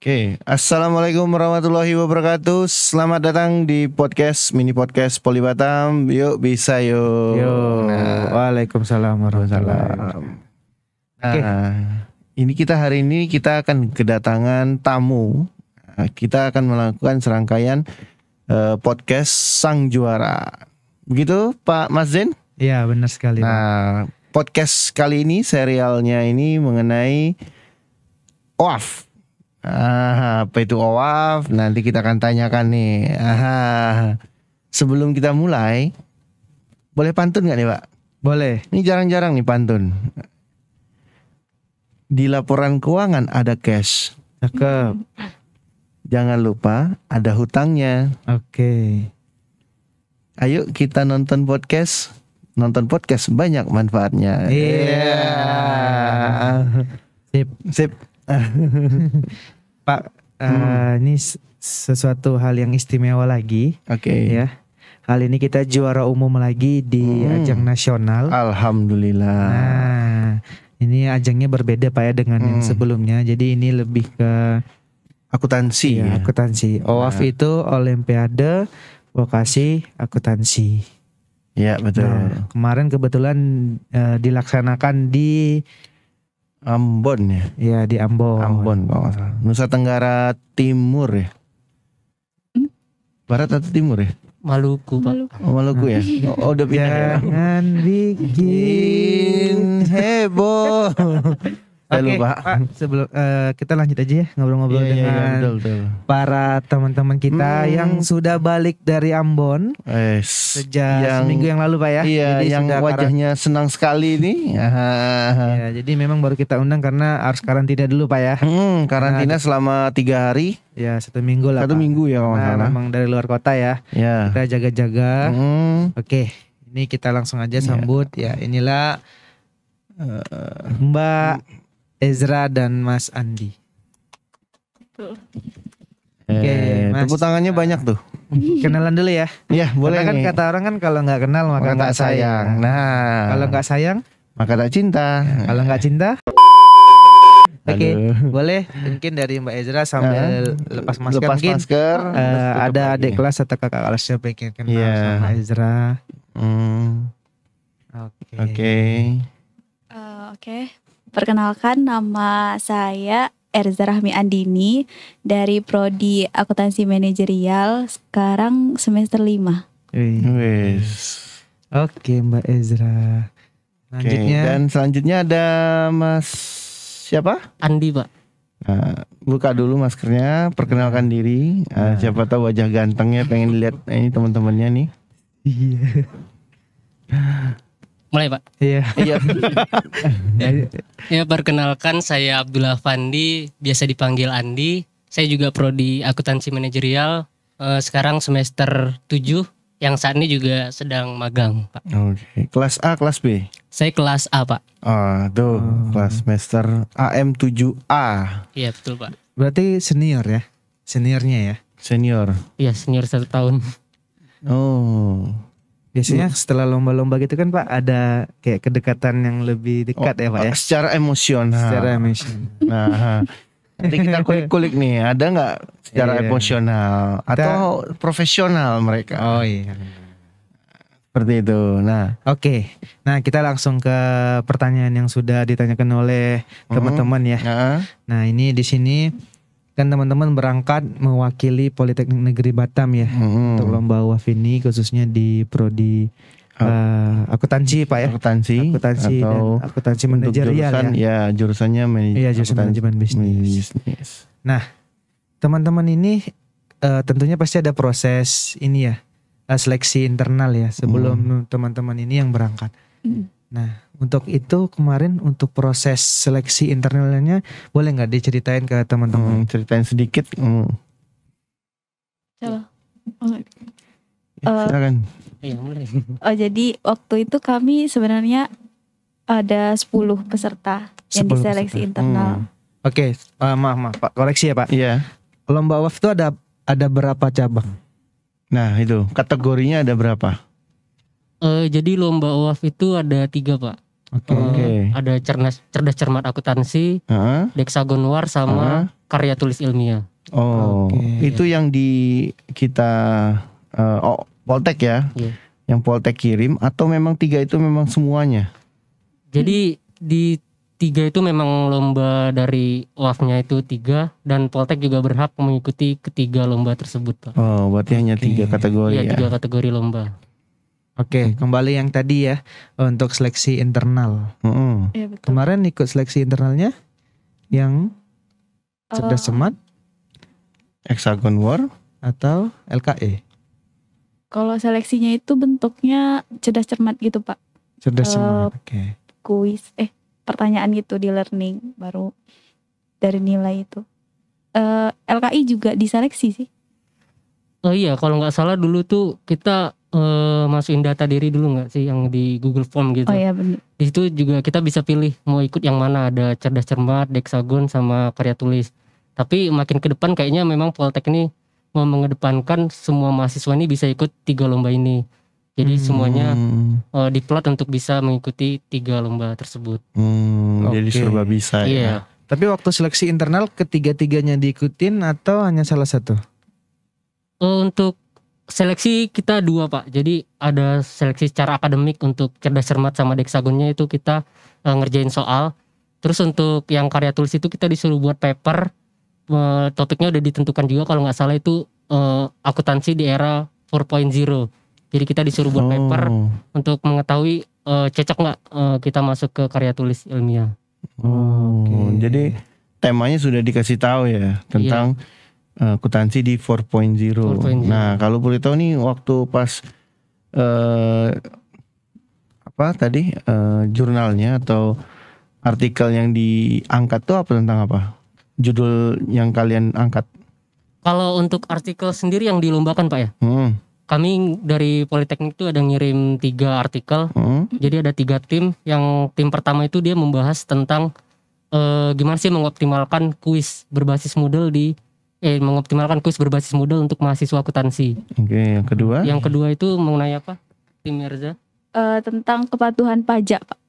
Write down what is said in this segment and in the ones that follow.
Oke, Assalamualaikum warahmatullahi wabarakatuh. Selamat datang di mini podcast Poli Batam. Yuk bisa yuk. Waalaikumsalam warahmatullahi wabarakatuh. Ini hari ini kita akan kedatangan tamu. Kita akan melakukan serangkaian podcast Sang Juara. Begitu Pak Mas Zen? Iya benar sekali. Nah, podcast kali ini serialnya ini mengenai OAF. Apa itu OAF? Nanti kita akan tanyakan nih. Sebelum kita mulai, boleh pantun nggak nih Pak? Boleh. Ini jarang-jarang nih pantun. Di laporan keuangan ada cash. Cakep. Jangan lupa ada hutangnya. Oke. Ayo kita nonton podcast. Nonton podcast banyak manfaatnya. Iya. Sip. Pak, ini sesuatu hal yang istimewa lagi. Oke. Ya. Kali ini kita juara umum lagi di ajang nasional. Alhamdulillah. Nah, ini ajangnya berbeda Pak ya dengan yang sebelumnya. Jadi ini lebih ke akuntansi. Ya, akuntansi. OAF itu Olimpiade Vokasi Akuntansi. Ya betul. Nah, kemarin kebetulan dilaksanakan di Ambon ya. Iya di Ambon. Ambon kalau nggak salah. Nusa Tenggara Timur ya. Barat atau Timur ya? Maluku Pak. Maluku ya. Udah pindah ya. Jangan bikin heboh. Oke, Pak, sebelum kita lanjut aja ya ngobrol-ngobrol dengan betul. para teman-teman kita yang sudah balik dari Ambon sejak seminggu yang lalu Pak ya. Iya, jadi yang wajahnya senang sekali nih. Ya, jadi memang baru kita undang karena harus karantina dulu Pak ya. Karantina selama 3 hari. Ya 1 minggu lah. 1 minggu ya kalau salah. Memang dari luar kota ya. Ya. Kita jaga-jaga. Oke, ini kita langsung aja sambut ya. Inilah Mbak Ezra dan Mas Andi. Oke, Mas, tepuk tangannya banyak tuh. Kenalan dulu ya. Iya, boleh kan nih. kata orang kan kalau nggak kenal maka nggak sayang. Nah, Kalau nggak sayang, maka tak cinta. kalau nggak cinta. Oke, boleh mungkin dari Mbak Ezra sambil lepas masker. Lepas Mungkin masker. ada adik kelas atau kakak kelas yang pengen kenal sama Ezra. Oke. Perkenalkan, nama saya Erza Rahmi Andini dari Prodi Akuntansi Manajerial, sekarang semester 5. Oke, Mbak Ezra. Selanjutnya Dan selanjutnya ada Mas siapa? Andi Pak. Nah, buka dulu maskernya, perkenalkan diri. Siapa tahu wajah gantengnya pengen lihat ini teman-temannya nih. Iya. Mulai Pak. Iya. Ya, perkenalkan saya Abdullah Fandi, biasa dipanggil Andi. Saya juga prodi akuntansi manajerial, sekarang semester 7, yang saat ini juga sedang magang Pak. Oke. Kelas A, kelas B? Saya kelas A Pak. Tuh kelas semester AM 7A. Iya betul Pak. Berarti senior ya? Seniornya ya? Senior. Iya senior 1 tahun. Biasanya setelah lomba-lomba gitu kan Pak ada kayak kedekatan yang lebih dekat ya Pak ya? Secara emosional. Nah, nanti kita kulik-kulik nih, ada nggak secara emosional atau profesional mereka? Oh iya. Seperti itu. Nah, oke. Nah kita langsung ke pertanyaan yang sudah ditanyakan oleh teman-teman ya. Nah ini di sini kan teman-teman berangkat mewakili Politeknik Negeri Batam ya untuk lomba UAF ini, khususnya di prodi akuntansi Pak ya. Akuntansi atau dan akuntansi manajerial ya. Jurusannya jurusan manajemen bisnis. Nah teman-teman ini tentunya pasti ada proses ini ya, seleksi internal ya sebelum teman-teman ini yang berangkat. Nah untuk itu kemarin untuk proses seleksi internalnya boleh nggak diceritain ke teman-teman? Ceritain sedikit. Coba. Silakan. Iya mulai. Jadi waktu itu kami sebenarnya ada 10 peserta yang diseleksi internal. Oke, maaf Pak, koreksi ya Pak. Iya. Lomba UAF itu ada berapa cabang? Nah itu kategorinya ada berapa? Jadi lomba UAF itu ada 3 Pak. Oke. Ada cerdas cermat akuntansi, Deksagon War sama karya tulis ilmiah. Oh, Oke. itu yang di kita Poltek ya? Iya. Yang Poltek kirim atau memang 3 itu memang semuanya? Jadi di 3 itu memang lomba dari OAF-nya itu 3 dan Poltek juga berhak mengikuti ketiga lomba tersebut, Pak. Oh, berarti hanya 3 kategori Iya, ya? 3 kategori lomba. Oke, kembali yang tadi ya untuk seleksi internal. Mm-mm. Iya betul. Kemarin ikut seleksi internalnya yang cerdas cermat Hexagon War? atau LKE? Kalau seleksinya itu bentuknya cerdas cermat gitu Pak. Cerdas cermat. Oke. Kuis, pertanyaan gitu di learning baru dari nilai itu. LKI juga diseleksi sih. Oh iya, kalau nggak salah dulu tuh kita masukin data diri dulu nggak sih yang di Google Form gitu. Oh iya benar. Di situ juga kita bisa pilih mau ikut yang mana, ada cerdas cermat, Hexagon sama karya tulis. Tapi makin ke depan kayaknya memang Poltek ini mau mengedepankan semua mahasiswa ini bisa ikut 3 lomba ini. Jadi semuanya diplot untuk bisa mengikuti 3 lomba tersebut. Jadi Oke. serba bisa ya. Iya. Tapi waktu seleksi internal ketiga-tiganya diikutin atau hanya salah satu? Untuk seleksi kita 2 Pak. Jadi ada seleksi secara akademik untuk cerdas cermat sama Hexagonnya itu kita ngerjain soal. Terus untuk yang karya tulis itu kita disuruh buat paper. Topiknya udah ditentukan juga kalau nggak salah itu akuntansi di era 4.0. Jadi kita disuruh buat paper untuk mengetahui cocok nggak kita masuk ke karya tulis ilmiah. Oke. Jadi temanya sudah dikasih tahu ya tentang akuntansi di 4.0. 4.0. Nah, kalau boleh tahu nih waktu pas jurnalnya atau artikel yang diangkat tuh apa tentang apa? Judul yang kalian angkat? Kalau untuk artikel sendiri yang dilombakan Pak ya, kami dari Politeknik itu ada ngirim 3 artikel. Jadi ada 3 tim. Yang tim pertama itu dia membahas tentang gimana sih mengoptimalkan kuis berbasis Moodle untuk mahasiswa akuntansi. Oke, yang kedua? Yang kedua itu mengenai apa? Tim Mirza Tentang kepatuhan pajak Pak.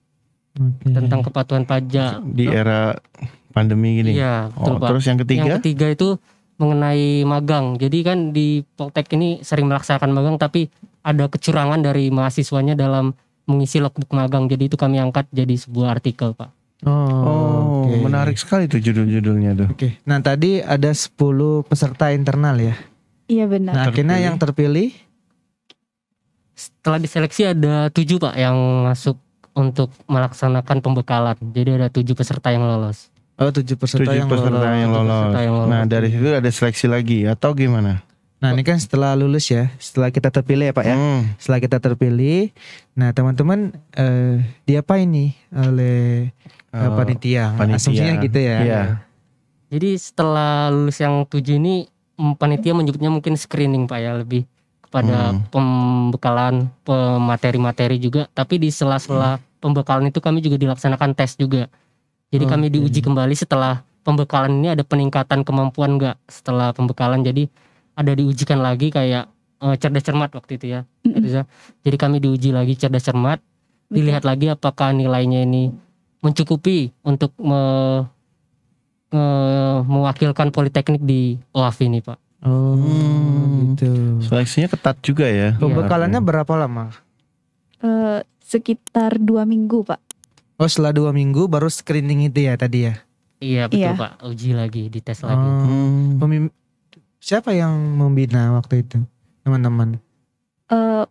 Oke. tentang kepatuhan pajak. Di era pandemi gini. Iya, betul Pak. Terus yang ketiga? Yang ketiga itu mengenai magang. Jadi kan di Poltek ini sering melaksanakan magang tapi ada kecurangan dari mahasiswanya dalam mengisi logbook magang. Jadi itu kami angkat jadi sebuah artikel Pak. Oh, oke. menarik sekali tuh judul-judulnya tuh. Oke. Nah, tadi ada 10 peserta internal ya. Iya benar. Nah, akhirnya Terpilih. yang terpilih Setelah diseleksi ada 7 Pak yang masuk untuk melaksanakan pembekalan. Jadi ada 7 peserta yang lolos. 7 peserta 7 yang peserta lolos. yang lolos. Peserta yang lolos. Nah, dari situ ada seleksi lagi atau gimana? Nah, ini kan setelah lulus ya, setelah kita terpilih ya Pak ya. Setelah kita terpilih, nah teman-teman diapain nih oleh panitia? panitia. Asumsinya gitu ya. Iya. Jadi setelah lulus yang 7 ini panitia menyebutnya mungkin screening Pak ya, lebih kepada pembekalan materi-materi juga. Tapi di sela-sela pembekalan itu kami juga dilaksanakan tes juga. Jadi kami diuji kembali setelah pembekalan ini ada peningkatan kemampuan nggak setelah pembekalan. Jadi ada diujikan lagi kayak cerdas cermat waktu itu ya. Riza. Jadi kami diuji lagi cerdas cermat. Dilihat lagi apakah nilainya ini mencukupi untuk mewakilkan Politeknik di OAF ini Pak. Oh, gitu. Seleksinya ketat juga ya. Pembekalannya berapa lama? Sekitar 2 minggu Pak. Oh, setelah 2 minggu baru screening itu ya tadi ya. Iya betul Iya. Pak, uji lagi, dites lagi. Siapa yang membina waktu itu, teman-teman?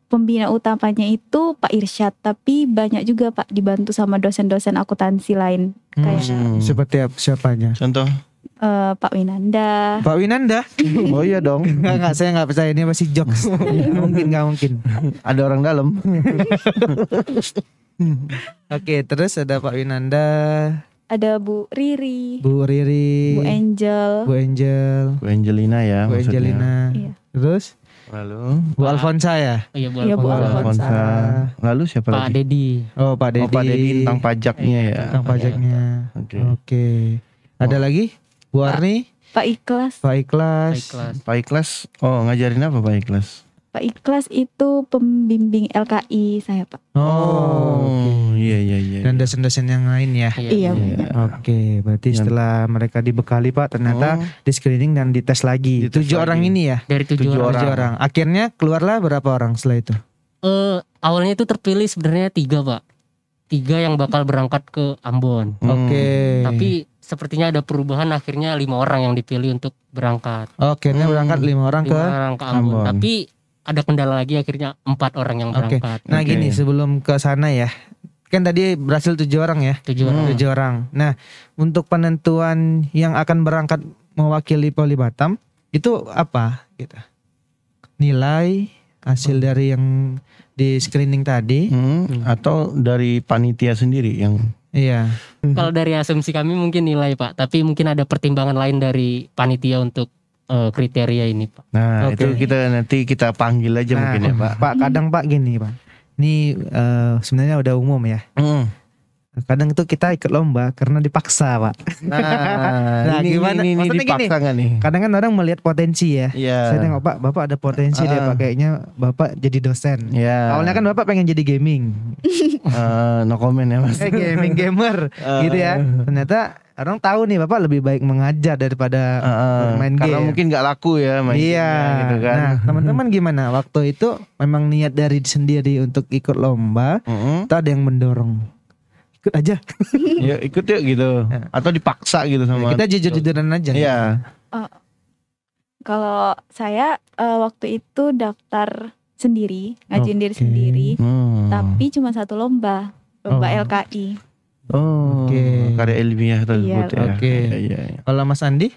Pembina utamanya itu Pak Irsyad, tapi banyak juga Pak dibantu sama dosen-dosen akuntansi lain kayak Seperti siapanya? Contoh? Pak Winanda. Pak Winanda? Oh iya dong. Enggak, saya nggak percaya, ini masih jokes. Nggak mungkin. Ada orang dalam. Oke, terus ada Pak Winanda, Ada Bu Riri, Bu Riri, Bu Angel. Bu Angel, Bu Angelina ya Bu maksudnya. Angelina. Iya. Terus Lalu Bu Alfonsa ya? Oh iya Bu Iya, Bu Alfonso. Alfonso. Alfonsa. Lalu siapa Pak lagi? Dedi. Oh, Pak Dedi. Oh, Pak Dedi tentang pajaknya ya. Tentang pajaknya. Oke. Oke. Ada lagi? Bu Arni, Pak Ikhlas. Pak Ikhlas. Baik kelas. Pak Ikhlas. Oh, ngajarin apa Pak Ikhlas? Pak Ikhlas itu pembimbing LKI saya, Pak. Iya. Dan dosen-dosen yang lain ya. Iya, benar. Oke, berarti setelah mereka dibekali Pak, ternyata di screening dan dites lagi. Dites 7 orang lagi. ini ya. Dari 7 7 orang. 7 orang. Akhirnya keluarlah berapa orang setelah itu? Awalnya itu terpilih sebenarnya 3 Pak. 3 yang bakal berangkat ke Ambon. Oke. Tapi sepertinya ada perubahan, akhirnya 5 orang yang dipilih untuk berangkat. Oke, akhirnya berangkat 5 orang 5 ke. orang ke Ambon. Ambon. Tapi ada kendala lagi, akhirnya 4 orang yang Oke. berangkat. Nah, Oke. gini, sebelum ke sana ya. Kan tadi berhasil 7 orang ya. 7 orang. 7 orang. Nah, untuk penentuan yang akan berangkat mewakili Poli Batam itu apa gitu? Nilai hasil dari yang di screening tadi. Atau dari panitia sendiri yang Iya. Kalau dari asumsi kami mungkin nilai Pak, tapi mungkin ada pertimbangan lain dari panitia untuk kriteria ini Pak. Nah, Oke. itu nanti kita panggil aja mungkin ya, Pak. Pak, kadang Pak gini Pak. Ini sebenarnya udah umum ya. Kadang itu kita ikut lomba karena dipaksa Pak. Nah, gimana? ini Maksudnya gini, dipaksa nggak nih? kadang kan orang melihat potensi ya. Iya. Saya tengok Pak, Bapak ada potensi deh Pak. Kayaknya Bapak jadi dosen. Iya. Awalnya kan Bapak pengen jadi gaming. No comment ya, Mas. Gaming gamer gitu ya. Ternyata orang tahu nih Bapak lebih baik mengajar daripada main Karena game. mungkin nggak laku ya main Iya. gamenya gitu kan. Nah, teman-teman gimana? Waktu itu memang niat dari sendiri untuk ikut lomba, atau ada yang mendorong? Ikut aja. Ya ikut yuk gitu. Atau dipaksa gitu sama. Kita jujur-jujuran aja. Iya. Kalau saya waktu itu daftar sendiri, ngajuin diri Oke. sendiri, Hmm. tapi cuma satu lomba LKI. Oh, Oke. karya ilmiah tersebut Iya. ya. Oke. Iya. Kalau Mas Andi?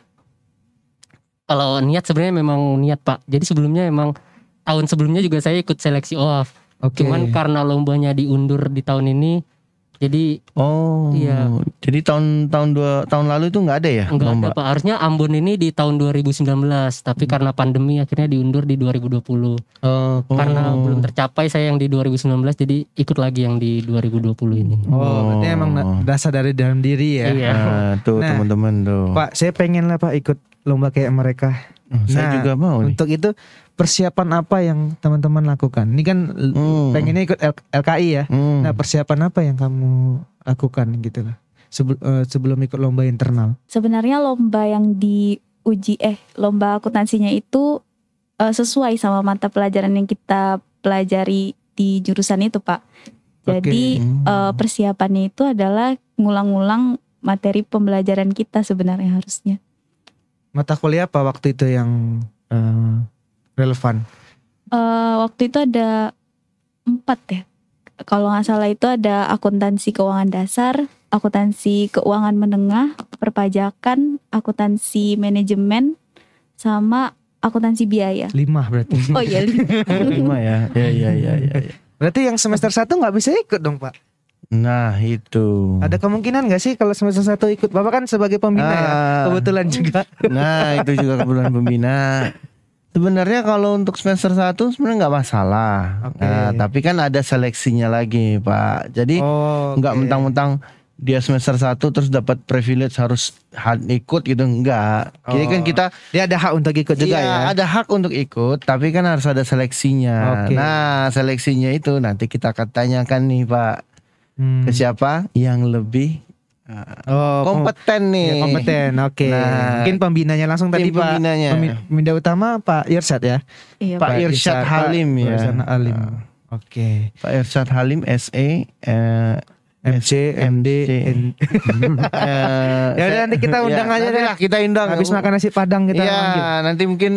Kalau niat sebenarnya memang niat Pak. Jadi sebelumnya emang tahun sebelumnya juga saya ikut seleksi OAF. Oke. Cuman karena lombanya diundur di tahun ini, jadi Oh, Iya. Jadi tahun lalu itu nggak ada ya enggak lomba? ada Pak. Harusnya Ambon ini di tahun 2019, tapi karena pandemi akhirnya diundur di 2020. Karena belum tercapai saya yang di 2019, jadi ikut lagi yang di 2020 ini. Berarti emang dasar dari dalam diri ya. Iya. Nah, tuh Nah, teman-teman tuh. Pak, saya pengen lah Pak ikut lomba kayak mereka. Saya Nah, juga mau nih. Untuk itu persiapan apa yang teman-teman lakukan? Ini kan pengennya ikut LKI ya. Nah, persiapan apa yang kamu lakukan gitu lah sebelum ikut lomba internal? Sebenarnya lomba yang lomba akuntansinya itu sesuai sama mata pelajaran yang kita pelajari di jurusan itu Pak. Jadi persiapannya itu adalah ngulang-ngulang materi pembelajaran kita sebenarnya harusnya. Mata kuliah apa waktu itu yang relevan? Waktu itu ada 4 ya. Kalau nggak salah itu ada akuntansi keuangan dasar, akuntansi keuangan menengah, perpajakan, akuntansi manajemen, sama akuntansi biaya. 5 berarti. Oh iya, 5 ya. Iya. Berarti yang semester 1 nggak bisa ikut dong Pak? Nah itu. Ada kemungkinan nggak sih kalau semester 1 ikut? Bapak kan sebagai pembina ya, kebetulan juga. Nah itu juga kebetulan pembina. Sebenarnya kalau untuk semester 1 sebenarnya nggak masalah. Oke. Nah, tapi kan ada seleksinya lagi Pak. Jadi nggak mentang-mentang dia semester 1 terus dapat privilege harus ikut gitu, enggak. Jadi kan kita dia ada hak untuk ikut juga iya, ya. ada hak untuk ikut, tapi kan harus ada seleksinya. Oke. Nah, seleksinya itu nanti kita akan tanyakan nih Pak, ke siapa yang lebih kompeten nih. Ya, kompeten, oke. Nah, mungkin pembinanya langsung tadi tim Pak. pembinanya. Pembina utama Pak Irsyad ya. iya, Pak Irsyad Halim Pak ya. Irsyad Halim. Oke. Pak Irsyad Halim SE MC, MD, ya udah nanti kita undang aja deh. Kita undang. Habis makan nasi Padang kita Iya, panggil. nanti mungkin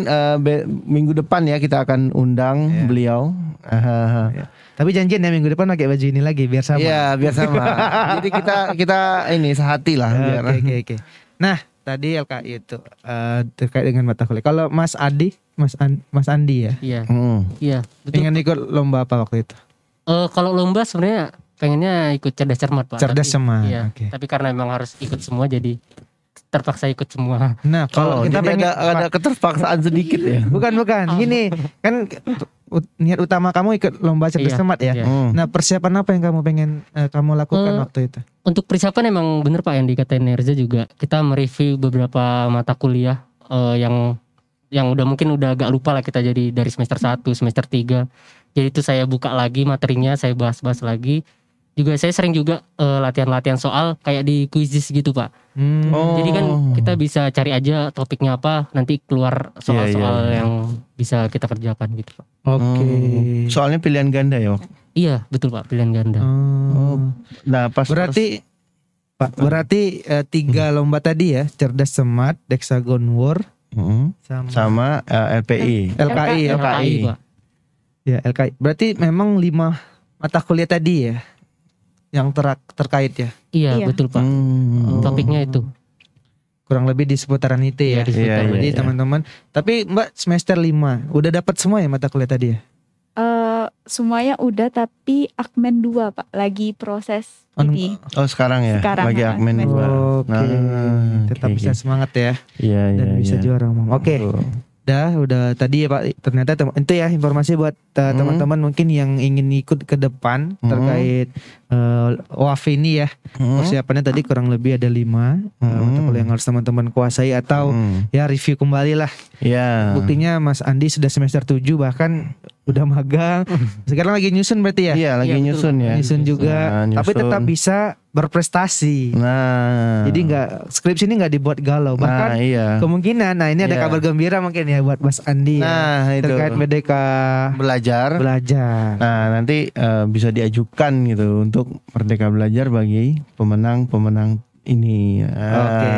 minggu depan ya kita akan undang beliau. Tapi janjian ya minggu depan pakai baju ini lagi biar sama. Iya, biar sama. Jadi kita ini sehati lah biar. Oke. Nah, tadi LKI itu terkait dengan mata kuliah. Kalau Mas Adi, Mas Andi ya. Iya. Hmm. Iya, betul. Pengen ikut lomba apa waktu itu? Kalau lomba sebenarnya pengennya ikut cerdas cermat Pak. Cerdas cermat, Iya. oke. Tapi karena memang harus ikut semua, jadi terpaksa ikut semua. Nah, kalau kita Jadi pengen ada keterpaksaan sedikit ya. bukan. Gini, kan niat utama kamu ikut lomba cerdas Iya, cermat ya. iya. Nah, persiapan apa yang kamu pengen kamu lakukan waktu itu? Untuk persiapan emang bener Pak yang dikatain Nerza juga. Kita mereview beberapa mata kuliah yang yang udah mungkin udah agak lupa lah kita jadi dari semester 1, semester 3. Jadi itu saya buka lagi materinya, saya bahas-bahas lagi. Juga saya sering juga latihan-latihan soal kayak di quizzes gitu Pak. Jadi kan kita bisa cari aja topiknya apa, nanti keluar soal-soal yang bisa kita kerjakan gitu Pak. Oke. Soalnya pilihan ganda ya, Wak? Iya betul Pak, pilihan ganda. Nah pas Berarti Pak, berarti 3 lomba tadi ya, cerdas smart, Dexagon War, sama LPI. LKI ya. LKI Pak. Ya, LKI. Berarti memang 5 mata kuliah tadi ya yang terkait ya. Iya Iya. betul Pak. Topiknya itu. Kurang lebih di seputaran itu ya. Iya, di seputaran. Jadi teman-teman, tapi Mbak semester 5 udah dapat semua ya mata kuliah tadi ya? Semuanya udah, tapi Akmen 2 Pak lagi proses ini. Oh sekarang ya, Sekarang, lagi Akmen Akmen 2. Oke. Tetap bisa semangat ya Iya, dan bisa juara umum. Oke. Udah tadi ya Pak, ternyata itu ya informasi buat teman-teman mungkin yang ingin ikut ke depan terkait OAF ini ya. Persiapannya tadi kurang lebih ada 5 mata kuliah yang harus teman-teman kuasai atau ya review kembali lah. Iya. Buktinya Mas Andi sudah semester 7 bahkan udah magang. Sekarang lagi nyusun berarti ya? Iya, lagi Iya, nyusun ya. Nyusun juga, Nah, tapi tetap bisa berprestasi. Nah. Jadi skripsi ini nggak dibuat galau. Bahkan iya. kemungkinan, ini ada Iya. kabar gembira mungkin ya buat Mas Andi Nah, ya, itu. terkait MDK Belajar. Nah, nanti bisa diajukan gitu untuk Merdeka Belajar bagi pemenang ini. Oke.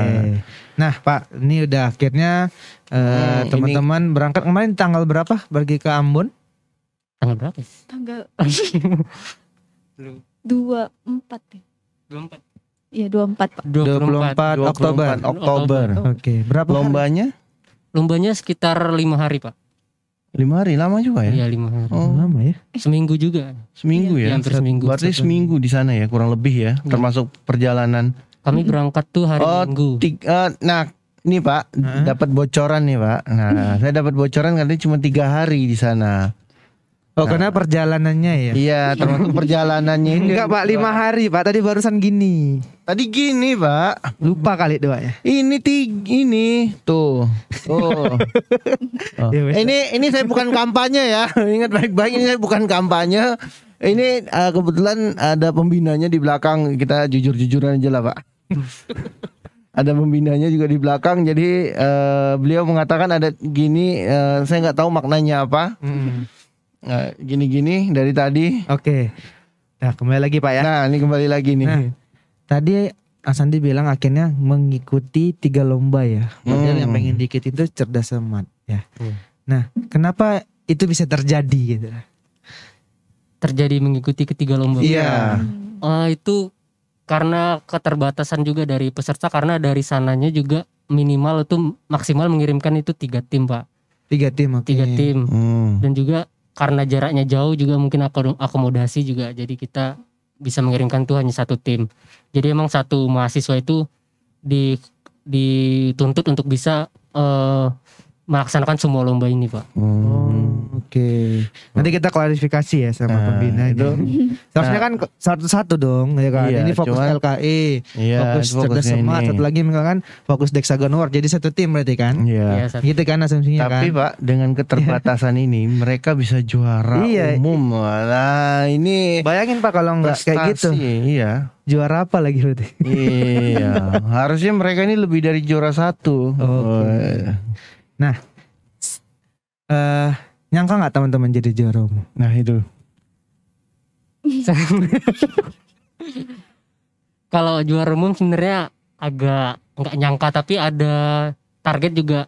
Nah Pak, ini udah akhirnya teman-teman berangkat kemarin tanggal berapa pergi ke Ambon? Tanggal berapa? Tanggal 24 ya. 24. Iya 24 Pak. 24 Oktober. Oktober. Oke, berapa hari? Lombanya Lombanya sekitar 5 hari Pak. 5 hari, lama juga ya? Iya 5 hari. Oh, Lama ya? Seminggu juga. seminggu Iya, ya? hampir seminggu. Berarti seminggu di sana ya, kurang lebih ya, termasuk perjalanan. Kami berangkat tuh hari Minggu. Nah, ini Pak, dapat bocoran nih Pak. Nah, saya dapat bocoran katanya cuma 3 hari di sana. Oh, karena perjalanannya ya? Iya, termasuk perjalanannya ini. Enggak Pak, 5 hari Pak. Tadi barusan gini. Tadi gini Pak. Lupa kali doa ya. Ini tuh. Oh. Ya, wes. Ini saya bukan kampanye ya. Ingat baik-baik, ini saya bukan kampanye. Ini kebetulan ada pembinanya di belakang. Kita jujur-jujuran aja lah Pak. Ada pembinanya juga di belakang. Jadi beliau mengatakan ada gini. Saya nggak tahu maknanya apa. Gini-gini dari tadi. Oke. Nah, kembali lagi Pak ya. Nah, ini kembali lagi nih. Nah, tadi Mas Andi bilang akhirnya mengikuti 3 lomba ya. Padahal yang pengen dikit itu cerdas smart ya. Nah, kenapa itu bisa terjadi gitu? Terjadi mengikuti ketiga lomba. Iya. Itu karena keterbatasan juga dari peserta, karena dari sananya juga minimal itu maksimal mengirimkan itu 3 tim Pak. 3 tim, oke. 3 tim. Dan juga karena jaraknya jauh juga mungkin akomodasi juga, jadi kita bisa mengirimkan tuh hanya 1 tim. Jadi emang satu mahasiswa itu dituntut untuk bisa melaksanakan semua lomba ini Pak. Oke. Nanti kita klarifikasi ya sama pembina itu. Seharusnya kan satu-satu dong ya kan. Iya, Ini fokus cuman- LKI, Iya, fokus cerdas fokusnya smart, ini. satu lagi misalkan fokus Dexagon War. Jadi satu tim berarti kan? Iya. Iya, Gitu kan asumsinya Tapi kan. Pak, dengan keterbatasan ini mereka bisa juara Iya. umum. Nah, ini Bayangin Pak kalau nggak kayak gitu. prestasi, iya. Juara apa lagi berarti? Iya. Harusnya mereka ini lebih dari juara 1. Nah, nyangka nggak teman-teman jadi juara umum? Nah, itu. Kalau juara umum sebenarnya agak nggak nyangka, tapi ada target juga,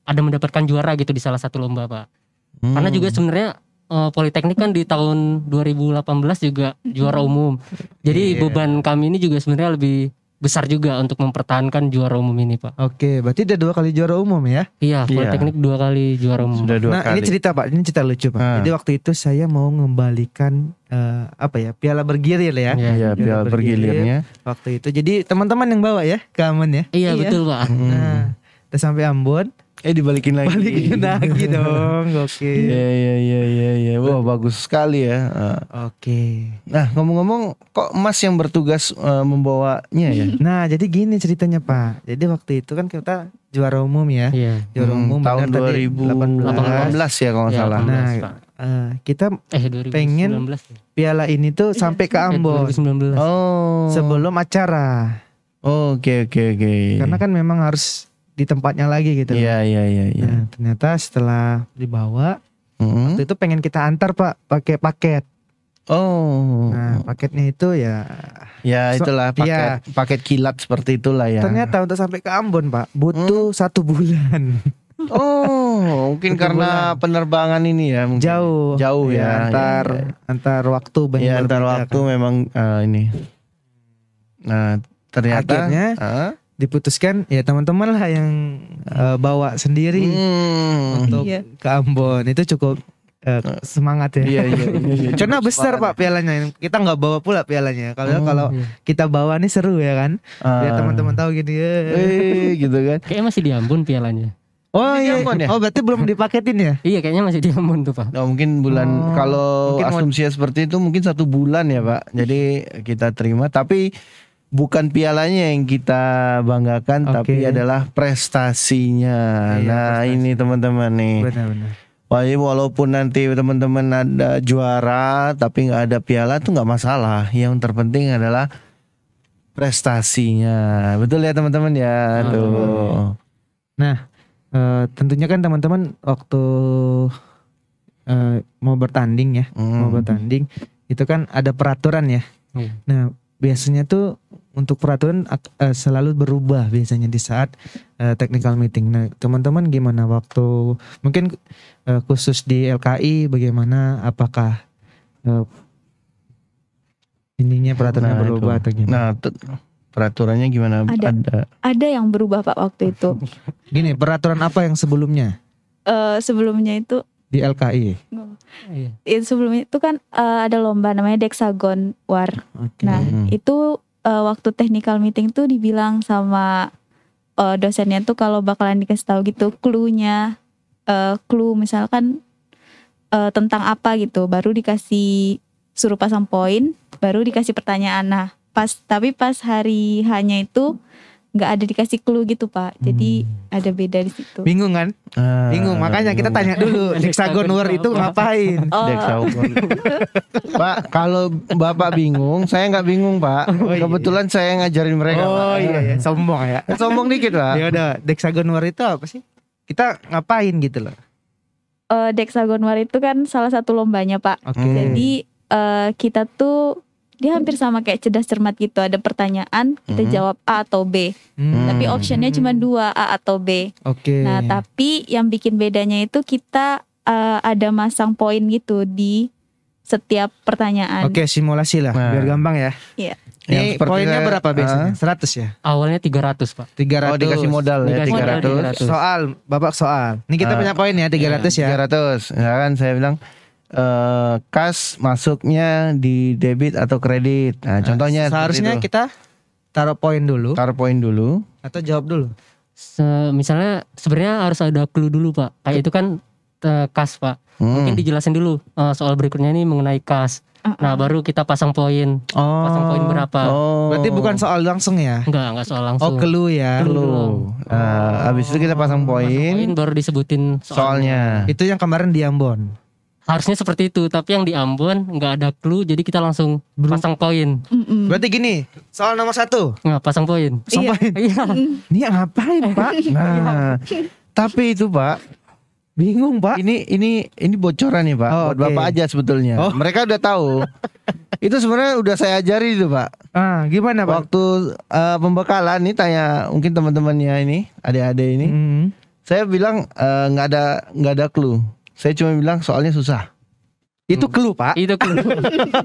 ada mendapatkan juara gitu di salah satu lomba Pak. Karena juga sebenarnya Politeknik kan di tahun 2018 juga juara umum. Jadi beban kami ini juga sebenarnya lebih besar juga untuk mempertahankan juara umum ini Pak. Oke, berarti udah 2 kali juara umum ya? Iya, Politeknik 2 kali juara umum. Sudah 2 Nah, kali. ini cerita Pak, ini cerita lucu Pak. Jadi waktu itu saya mau mengembalikan piala bergilir ya. Iya, piala bergilirnya. Waktu itu. Jadi teman-teman yang bawa ya ke Ambon ya. Iya betul Pak. Nah, udah sampai Ambon. Dibalikin lagi. Balikin lagi dong. Oke. Iya. Wah, bagus sekali ya. Oke. Nah, ngomong-ngomong, kok Mas yang bertugas membawanya ya? Nah, jadi gini ceritanya Pak. Jadi waktu itu kan kita juara umum ya. Iya. Juara umum tahun benar tadi, 2018 ya kalau nggak Ya, salah. 18, Nah, Pak. kita 2019 pengen ya? piala ini tuh sampai ke Ambon 2019. Oh. sebelum acara. Oke. Karena kan memang harus di tempatnya lagi gitu. Iya. Nah, ternyata setelah dibawa, Mm-mm. waktu itu pengen kita antar Pak pakai paket. Oh. Nah, paketnya itu ya Ya itulah iya. paket kilat seperti itulah ya. ternyata untuk sampai ke Ambon Pak butuh 1 bulan. Oh, mungkin Satu karena bulan. penerbangan ini ya mungkin. Jauh ya. antar waktu banyak Ya antar berbeda waktu kan. memang ini. Nah, ternyata Akhirnya diputuskan ya teman-teman lah yang bawa sendiri untuk Iya. ke Ambon. Itu cukup semangat ya. Iya. Karena besar Pak pialanya. Kita nggak bawa pula pialanya. Kalau kita bawa nih seru ya kan. Biar teman-teman tahu gini. gitu kan. Kayaknya masih di Ambon pialanya. Oh Di iya. Ambon ya? Oh berarti belum dipaketin ya? Iya, kayaknya masih di Ambon tuh, Pak. Nah, mungkin bulan kalau mungkin asumsinya seperti itu mungkin 1 bulan ya Pak. Jadi kita terima, tapi bukan pialanya yang kita banggakan, Oke. tapi adalah prestasinya. Iya, Nah prestasi. ini teman-teman nih. Benar-benar. Walaupun nanti teman-teman ada juara tapi nggak ada piala tuh nggak masalah. Yang terpenting adalah prestasinya. Betul ya teman-teman ya. Tuh. Nah, tentunya kan teman-teman waktu mau bertanding ya, mau bertanding itu kan ada peraturan ya. Nah, biasanya tuh untuk peraturan selalu berubah biasanya di saat technical meeting. Nah, teman-teman gimana waktu mungkin khusus di LKI bagaimana? Apakah ininya peraturannya Nah, berubah itu. atau gimana? Nah, peraturannya gimana? Ada yang berubah Pak waktu itu. Gini, peraturan apa yang sebelumnya Sebelumnya itu di LKI? Iya. sebelumnya itu kan ada lomba namanya Dexagon War. Oke. Nah, itu waktu technical meeting tuh dibilang sama dosennya tuh kalau bakalan dikasih tahu gitu clue-nya, clue misalkan tentang apa gitu, baru dikasih suruh pasang poin, baru dikasih pertanyaan. Nah, tapi pas hari hanya itu nggak ada dikasih clue gitu Pak. Jadi ada beda di situ. Bingung kan? Bingung, makanya kita tanya dulu Dexagon War itu ngapain? Dexagon. Pak, kalau Bapak bingung, saya nggak bingung Pak. Kebetulan saya ngajarin mereka. Pak. Oh iya, sombong ya. Sombong dikit Pak. Ya udah, Dexagon War itu apa sih? Kita ngapain gitu loh? Dexagon War itu kan salah satu lombanya Pak. Oke. Jadi kita tuh dia hampir sama kayak cerdas cermat gitu. Ada pertanyaan, kita jawab A atau B. Tapi optionnya cuma 2, A atau B. Oke. Nah, tapi yang bikin bedanya itu kita ada masang poin gitu di setiap pertanyaan. Oke, simulasi lah, biar gampang ya. Iya. Yang Ini seperti poinnya saya- berapa biasanya? 100 ya? Awalnya 300, Pak. 300. Oh, dikasih modal ya Dikasih modal 300. 300. Soal, Bapak soal. Ini kita punya poin ya 300 ya. 300. Ya kan saya bilang kas masuknya di debit atau kredit. Nah, contohnya Seharusnya seperti itu. kita taruh poin dulu Taruh poin dulu. atau jawab dulu. Misalnya sebenarnya harus ada clue dulu, Pak. Kayak itu kan kas, Pak. Mungkin dijelasin dulu soal berikutnya ini mengenai kas. Nah, baru kita pasang poin. Pasang poin berapa? Oh. Berarti bukan soal langsung ya? Enggak soal langsung. Oh, clue ya. Clue. Nah, habis itu kita pasang Poin poin baru disebutin soalnya. Itu yang kemarin di Ambon. Harusnya seperti itu, tapi yang di Ambon nggak ada clue, jadi kita langsung pasang poin. Mm-mm. Berarti gini, soal nomor 1. Nggak pasang poin. Iya. Iya. Ini ngapain Pak? Nah, tapi itu Pak, Bingung Pak. ini bocoran nih Pak, Oh, buat oke. Bapak aja sebetulnya. Oh. Mereka udah tahu. Itu sebenarnya udah saya ajari itu Pak. Gimana Pak? Waktu pembekalan nih tanya mungkin teman-temannya ini, adik-adik ini, saya bilang nggak ada clue. Saya cuma bilang soalnya susah. Itu clue Pak. Itu clue.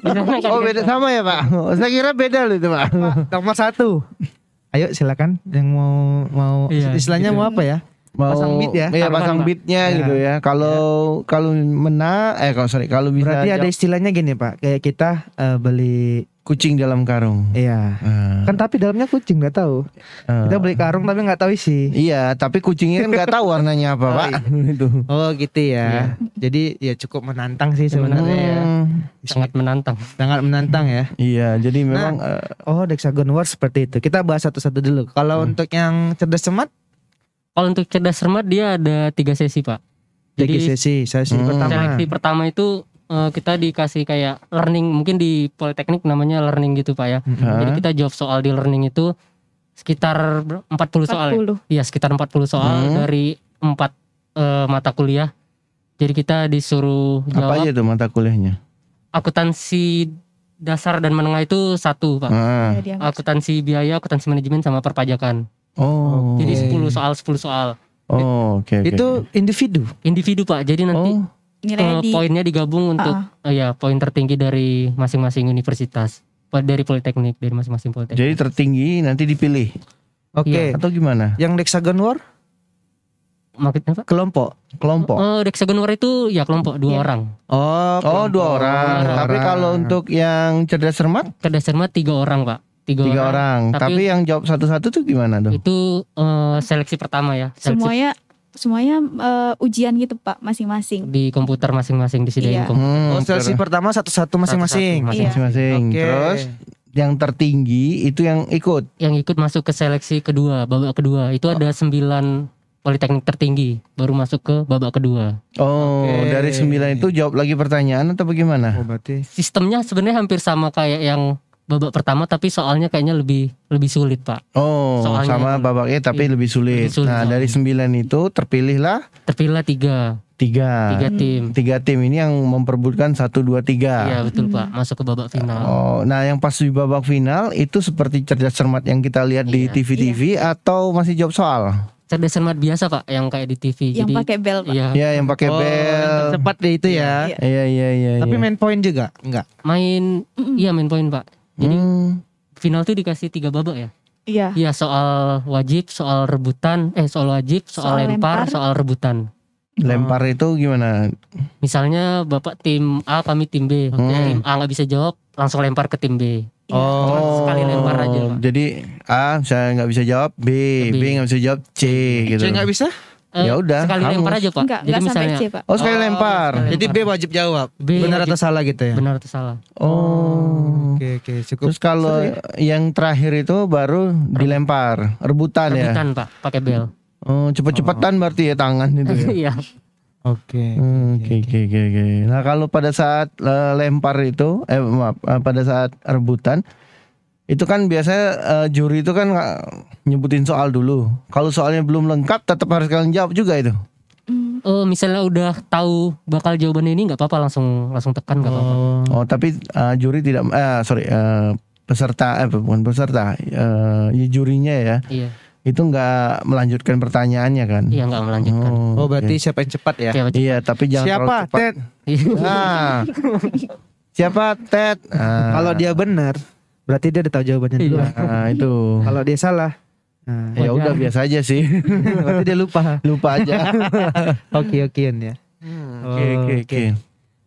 Bilangnya kayak Oh gitu. beda sama ya Pak. Saya kira beda loh itu Pak. Nomor 1. Ayo silakan yang mau Iya, istilahnya gitu. mau apa ya? Mau Pasang beat ya? Iya, Taruhan, pasang Pak. beatnya Ya. gitu ya. Kalau menang, kalau bisa Berarti ada jawab- istilahnya gini Pak, kayak kita beli Kucing dalam karung. Iya. Kan tapi dalamnya kucing nggak tahu. Kita beli karung tapi nggak tahu isi. Iya, tapi kucingnya kan nggak tahu warnanya apa, Pak. Itu. Oh gitu ya. Jadi ya cukup menantang sih sebenarnya ya. Sangat menantang. Sangat menantang ya. Iya, jadi memang Oh, Hexagon War seperti itu. Kita bahas satu-satu dulu. Kalau untuk yang cerdas cermat, Kalau untuk cerdas cermat dia ada 3 sesi Pak. jadi sesi pertama. Seleksi pertama itu kita dikasih kayak learning, mungkin di Politeknik namanya learning gitu Pak ya. Jadi kita jawab soal di learning itu sekitar 40 soal ya. Iya, sekitar 40 soal dari 4 mata kuliah. Jadi kita disuruh apa jawab. aja tuh mata kuliahnya? Akuntansi dasar dan menengah itu 1 Pak. Akuntansi biaya, akuntansi manajemen sama perpajakan. Oh. Jadi 10 soal. Oh, oke. Itu Individu Pak. Jadi nanti Nilainya poinnya digabung untuk ya poin tertinggi dari masing-masing universitas, dari Politeknik, dari masing-masing Politeknik. Jadi tertinggi nanti dipilih. Oke. Atau gimana? Yang Hexagon War Maksudnya Pak? kelompok. Hexagon War itu ya kelompok 2 orang. Oh, 2 orang. Tapi kalau untuk yang cerdas cermat Cerdas cermat 3 orang Pak. 3 orang. Tapi yang jawab satu-satu tuh gimana tuh? Itu seleksi pertama ya. Semuanya ujian gitu Pak, masing-masing. Di komputer masing-masing disediain Iya. komputer. Seleksi pertama satu-satu masing-masing. Iya. Masing-masing. Oke. Terus yang tertinggi itu yang ikut. Yang ikut masuk ke seleksi kedua, babak kedua. Itu ada 9 Politeknik tertinggi baru masuk ke babak kedua. Oh, Oke. dari 9 itu jawab lagi pertanyaan atau bagaimana? Oh, berarti Sistemnya sebenarnya hampir sama kayak yang babak pertama, tapi soalnya kayaknya lebih sulit Pak. Oh, Soalnya sama yang- babaknya tapi iya, lebih sulit. lebih sulit Nah, soalnya. dari 9 itu terpilihlah Terpilihlah 3 tim. 3 tim ini yang memperebutkan 1, 2, 3. Iya betul Pak, masuk ke babak final. Oh, nah yang pas di babak final itu seperti cerdas cermat yang kita lihat di Iya. TV-TV atau masih jawab soal? Cerdas cermat biasa Pak, yang kayak di TV. Yang Jadi pakai bel Pak. iya, Ya, yang pakai bel. cepat deh itu ya. Iya, iya. Tapi main point juga? Enggak. main poin Pak. Jadi final tuh dikasih 3 babak ya. Iya. Iya, soal wajib, soal rebutan, soal wajib, soal lempar, soal rebutan. Lempar itu gimana? Misalnya Bapak tim A, kami tim B. Tim A nggak bisa jawab, langsung lempar ke tim B. Oh, sekali lempar aja Pak. jadi A saya nggak bisa jawab, B nggak bisa jawab, C gitu. Saya nggak bisa? Ya udah, Sekali hangus. lempar aja Pak. Enggak Jadi sampai misalnya C Pak. Oh, sekali lempar. sekali Jadi B wajib jawab. B Benar wajib- atau salah gitu ya? benar atau salah. Oh. Oke, cukup. Terus kalau yang terakhir itu baru dilempar, rebutan ya. Rebutan Pak, pakai bel. Oh, cepet-cepetan berarti ya tangan itu ya. Iya. Oke. Oke. Nah, kalau pada saat lempar itu pada saat rebutan itu kan biasanya juri itu kan nyebutin soal dulu. Kalau soalnya belum lengkap tetap harus kalian jawab juga itu. Oh, misalnya udah tahu bakal jawabannya ini nggak apa-apa, langsung tekan nggak apa-apa. Oh, tapi juri tidak peserta bukan peserta, ya jurinya ya. Iya. Itu nggak melanjutkan pertanyaannya kan? Iya, nggak melanjutkan. Oh, berarti siapa yang cepat ya? Iya, betul. Iya, tapi jangan Siapa? terlalu cepat. Ted. Nah, siapa Ted? Kalau dia benar, berarti dia udah tahu jawabannya dulu. Nah, itu. Kalau dia salah, nah, Ya udah biasa aja sih. berarti dia lupa. Lupa aja. Oke-okean ya. Oke.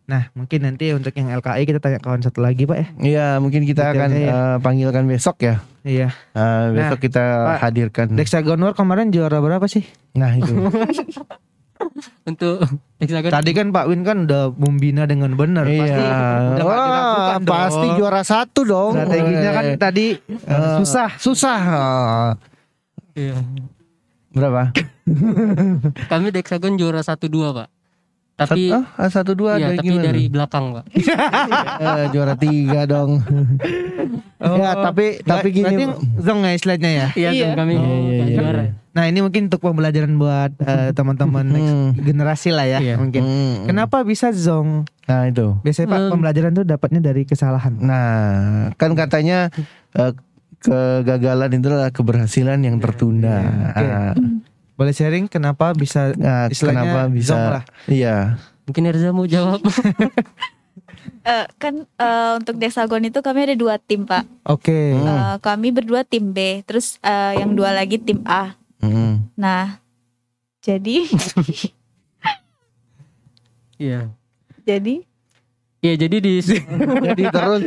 Nah, mungkin nanti untuk yang LKI kita tanya kawan satu lagi, Pak ya. Iya, mungkin kita akan Detailnya panggilkan besok ya. Iya. Besok kita Pak, hadirkan. Hexagon War kemarin juara berapa sih? Nah, itu. Untuk Hexagon. Tadi kan Pak Win kan udah membina dengan benar. Pasti Iya. udah nggak dilakukan dong. Pasti juara 1 dong. Strateginya kan tadi susah. Iya. Berapa? Kami di Hexagon juara 1-2 Pak. Tapi 1-2 iya, dari tapi gimana? dari belakang Pak. Juara 3 dong. Ya, tapi Berarti gini. zong ya istilahnya ya. Iya, Iya. kami nggak juara. Nah, ini mungkin untuk pembelajaran buat teman-teman next generasi lah ya, Iya. mungkin. Kenapa bisa zong? Nah, itu. Biasanya Pak pembelajaran tuh dapatnya dari kesalahan. Nah, kan katanya kegagalan itu adalah keberhasilan yang tertunda. Oke. Boleh sharing kenapa bisa Nah, istilahnya kenapa zong bisa? lah. Iya. Mungkin Erza mau jawab. Untuk Hexagon itu kami ada 2 tim Pak. Oke. Kami berdua tim B, terus yang 2 lagi tim A. Nah, jadi Iya. jadi Ya jadi di Jadi terus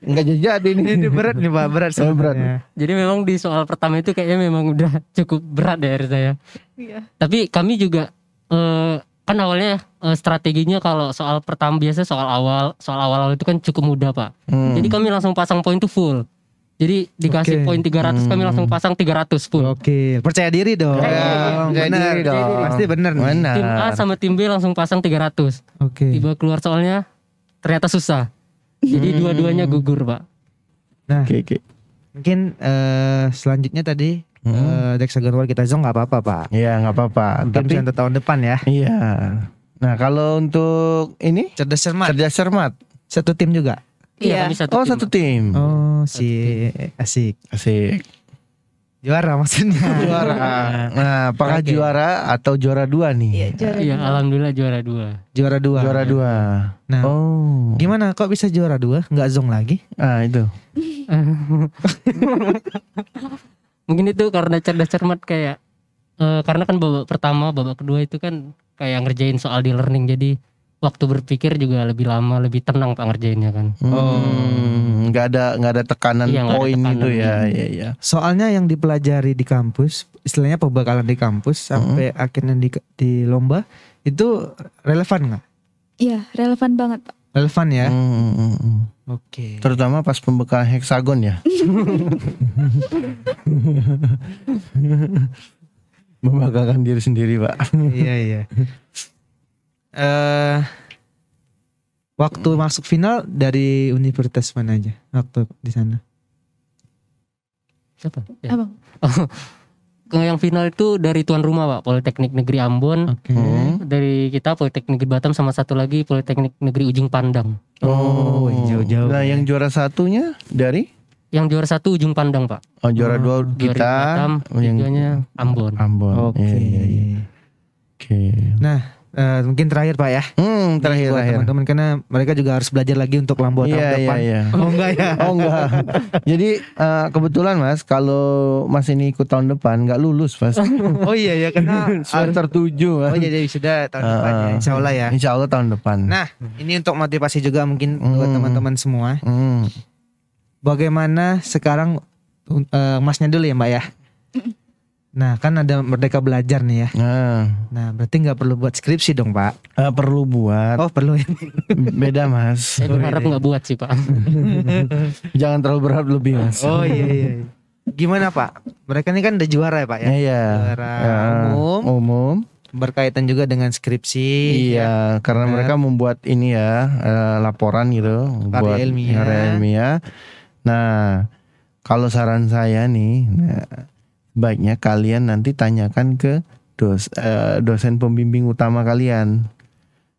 nggak jadi nih. Ini berat nih Pak, berat sebenarnya. jadi memang di soal pertama itu kayaknya memang udah cukup berat dari saya. Iya. Tapi kami juga kan awalnya strateginya kalau soal pertama biasa soal awal itu kan cukup mudah Pak. Jadi kami langsung pasang poin tuh full. Jadi dikasih Oke. poin 300 kami langsung pasang 300 full. Oke, percaya diri dong. Percaya Benar diri dong. Pasti benar nih. Benar. Tim A sama tim B langsung pasang 300. Oke. Tiba keluar soalnya ternyata susah. Jadi dua-duanya gugur Pak. Nah, Oke. mungkin selanjutnya tadi Dexagon World kita zong nggak apa-apa Pak. Iya nggak apa-apa. Mungkin Tapi bisa untuk tahun depan ya. iya. Nah kalau untuk ini Cerdas cermat. cerdas cermat. Satu tim juga. Iya, Iya. kami Oh tim. satu tim. Oh, asik. Asik. Juara maksudnya. Juara. Nah apakah Oke. juara atau juara 2 nih? Iya, juara Iya, dua. alhamdulillah juara 2. Juara 2. Juara 2. Nah, Oh. gimana kok bisa juara 2? Nggak zong lagi? Ah itu. Mungkin itu karena cerdas cermat kayak karena kan babak pertama, babak kedua itu kan kayak ngerjain soal di learning, jadi waktu berpikir juga lebih lama, lebih tenang Pak ngerjainnya kan. Nggak ada tekanan Iya, nggak ada poin tekanan. itu ya. Iya. Soalnya yang dipelajari di kampus, istilahnya pembekalan di kampus sampai akhirnya di lomba itu relevan nggak? Iya, relevan banget Pak. Relevan ya. Oke. Terutama pas pembekalan heksagon ya. Membanggakan diri sendiri Pak. Iya. Waktu masuk final dari universitas mana aja? Waktu di sana? Siapa? Ya. Abang. Ke yang final itu dari tuan rumah Pak, Politeknik Negeri Ambon. Oke. Dari kita Politeknik Negeri Batam sama satu lagi Politeknik Negeri Ujung Pandang. Oh, jauh-jauh. Nah yang juara satunya dari? Yang juara 1 Ujung Pandang Pak. Oh juara 2 Juara kita. Batam, yang tiganya Ambon. Ambon. Oke. Iya. Oke. Nah, mungkin terakhir Pak ya. Terakhir. Buat teman-teman karena mereka juga harus belajar lagi untuk lambo tahun depan. Iya. Oh enggak ya? Oh enggak. Jadi kebetulan Mas kalau Mas ini ikut tahun depan nggak lulus Mas. Oh iya ya karena Semester 7 Mas. oh iya jadi sudah tahun depan ya. Insya Allah ya. Insya Allah tahun depan. Nah, ini untuk motivasi juga mungkin buat teman-teman semua. Bagaimana sekarang Masnya dulu ya Mbak ya. Nah kan ada Merdeka Belajar nih ya. Nah berarti nggak perlu buat skripsi dong Pak. Perlu buat. Oh perlu ya. Beda Mas. Saya berharap nggak buat sih Pak. Jangan terlalu berharap lebih Mas. Oh iya. Gimana Pak? Mereka ini kan udah juara ya Pak ya. Iya. Juara umum. Berkaitan juga dengan skripsi. Iya, karena mereka membuat ini ya laporan gitu, buat karya ilmiah. Nah, kalau saran saya nih, baiknya kalian nanti tanyakan ke dosen pembimbing utama kalian,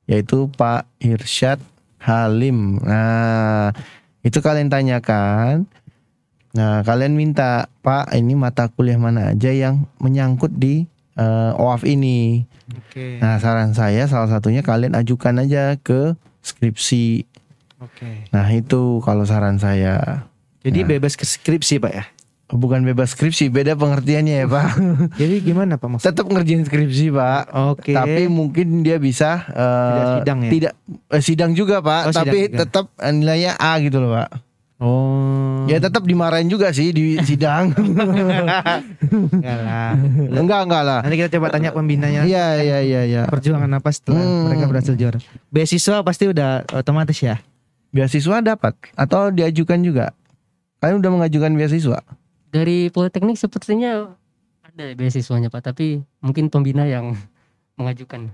yaitu Pak Irsyad Halim. Nah, itu kalian tanyakan. Nah, kalian minta, Pak, ini mata kuliah mana aja yang menyangkut di OAF ini. Oke. Nah, saran saya salah satunya kalian ajukan aja ke skripsi. Oke. Nah, itu kalau saran saya. Jadi bebas ke skripsi Pak ya. Bukan bebas skripsi, beda pengertiannya ya Pak. Jadi gimana Pak maksudnya? Tetap ngerjain skripsi Pak. Oke. Tapi mungkin dia bisa Tidak sidang ya? Tidak sidang juga Pak. Oh, sidang tapi juga. tetap nilainya A gitu loh Pak. Oh. Ya tetap dimarahin juga sih di sidang. Enggak lah. Enggak lah. Nanti kita coba tanya pembinanya. Iya. Perjuangan apa setelah mereka berhasil juara? Beasiswa pasti udah otomatis ya. Beasiswa dapat atau diajukan juga? Kalian udah mengajukan beasiswa? Dari Politeknik sepertinya ada beasiswanya Pak, tapi mungkin pembina yang mengajukan.